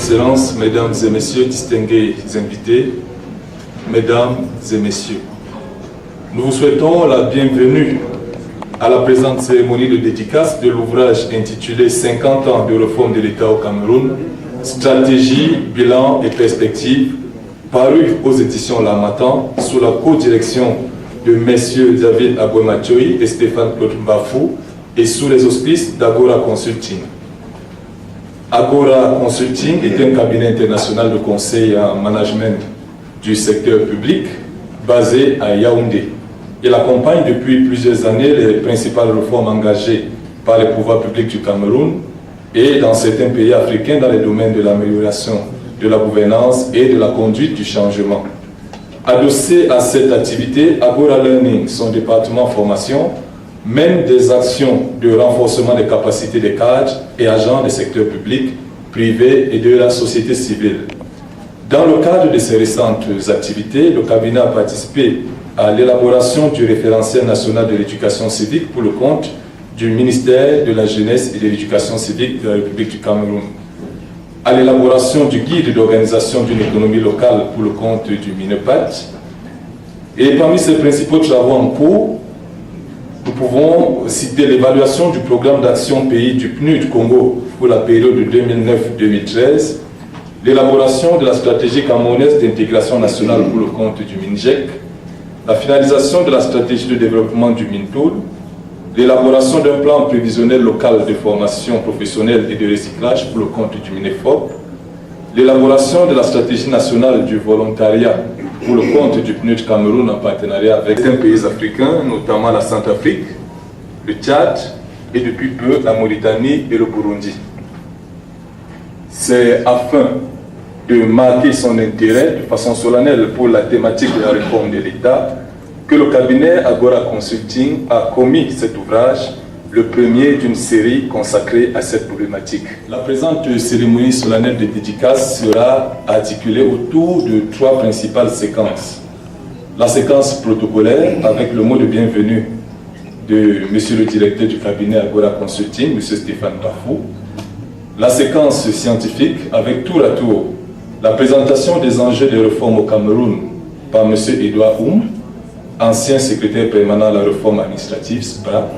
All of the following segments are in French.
Excellences, Mesdames et Messieurs, distingués invités, Mesdames et Messieurs, nous vous souhaitons la bienvenue à la présente cérémonie de dédicace de l'ouvrage intitulé « 50 ans de réforme de l'État au Cameroun, stratégie, bilan et perspectives » paru aux éditions L'Harmattan sous la co-direction de messieurs David Aboué-Mathieu et Stéphane Claude Mbafou et sous les auspices d'Agora Consulting. Agora Consulting est un cabinet international de conseil en management du secteur public basé à Yaoundé. Il accompagne depuis plusieurs années les principales réformes engagées par les pouvoirs publics du Cameroun et dans certains pays africains dans les domaines de l'amélioration de la gouvernance et de la conduite du changement. Adossé à cette activité, Agora Learning, son département formation, mène des actions de renforcement des capacités des cadres et agents des secteurs publics, privés et de la société civile. Dans le cadre de ces récentes activités, le cabinet a participé à l'élaboration du référentiel national de l'éducation civique pour le compte du ministère de la Jeunesse et de l'Éducation civique de la République du Cameroun, à l'élaboration du guide d'organisation d'une économie locale pour le compte du MINEPAD. Et parmi ces principaux travaux en cours, nous pouvons citer l'évaluation du programme d'action pays du PNUD Congo pour la période de 2009-2013, l'élaboration de la stratégie camerounaise d'intégration nationale pour le compte du MINJEC, la finalisation de la stratégie de développement du MINTOUL, l'élaboration d'un plan prévisionnel local de formation professionnelle et de recyclage pour le compte du MINEFOP, l'élaboration de la stratégie nationale du volontariat pour le compte du PNUD Cameroun en partenariat avec certains pays africains, notamment la Centrafrique, le Tchad et depuis peu la Mauritanie et le Burundi. C'est afin de marquer son intérêt de façon solennelle pour la thématique de la réforme de l'État que le cabinet Agora Consulting a commis cet ouvrage, le premier d'une série consacrée à cette problématique. La présente cérémonie solennelle de dédicace sera articulée autour de trois principales séquences. La séquence protocolaire, avec le mot de bienvenue de monsieur le directeur du cabinet Agora Consulting, monsieur Stéphane Mbafou. La séquence scientifique, avec tour à tour la présentation des enjeux de réforme au Cameroun par monsieur Edouard Oum, ancien secrétaire permanent à la réforme administrative, SPRA.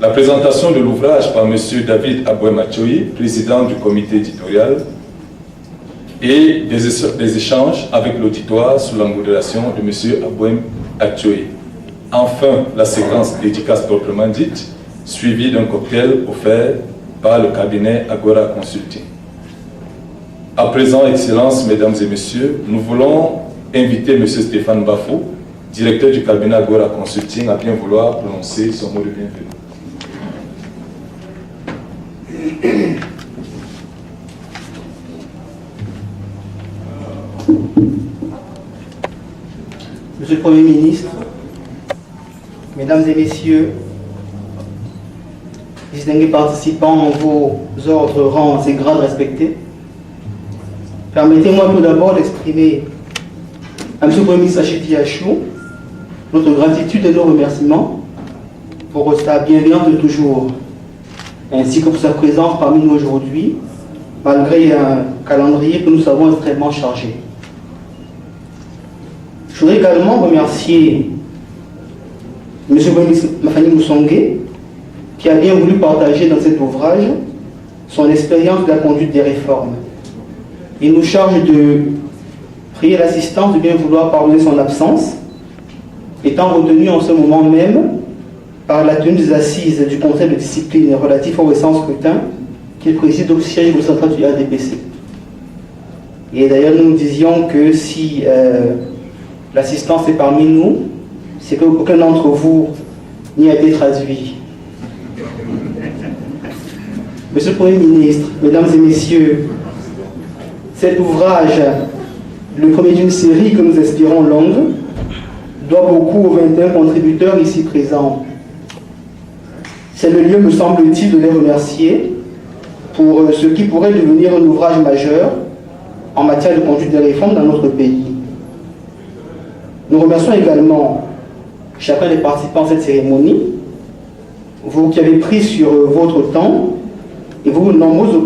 La présentation de l'ouvrage par M. David Aboué-Mathieu, président du comité éditorial, et des échanges avec l'auditoire sous la modération de M. Aboué-Mathieu. Enfin, la séquence dédicace proprement dite, suivie d'un cocktail offert par le cabinet Agora Consulting. À présent, Excellences, Mesdames et Messieurs, nous voulons inviter M. Stéphane Mbafou, directeur du cabinet Agora Consulting, à bien vouloir prononcer son mot de bienvenue. Monsieur le Premier ministre, Mesdames et Messieurs, distingués participants en vos ordres, rangs et grades respectés, permettez-moi tout d'abord d'exprimer à Monsieur le Premier ministre Achidi Achou notre gratitude et nos remerciements pour sa bienveillance de toujours, ainsi que pour sa présence parmi nous aujourd'hui, malgré un calendrier que nous savons extrêmement chargé. Je voudrais également remercier M. le ministre Mafani Moussongué, qui a bien voulu partager dans cet ouvrage son expérience de la conduite des réformes. Il nous charge de prier l'assistance de bien vouloir pardonner son absence, étant retenu en ce moment même par la tenue des assises du Conseil de discipline relatif au récent scrutin qu'il préside au siège central du RDPC. Et d'ailleurs, nous nous disions que si l'assistance est parmi nous, c'est qu'aucun d'entre vous n'y a été traduit. Monsieur le Premier ministre, Mesdames et Messieurs, cet ouvrage, le premier d'une série que nous espérons longue, doit beaucoup aux 21 contributeurs ici présents. C'est le lieu, me semble-t-il, de les remercier pour ce qui pourrait devenir un ouvrage majeur en matière de conduite des réformes dans notre pays. Nous remercions également chacun des participants à cette cérémonie, vous qui avez pris sur votre temps et vous nombreux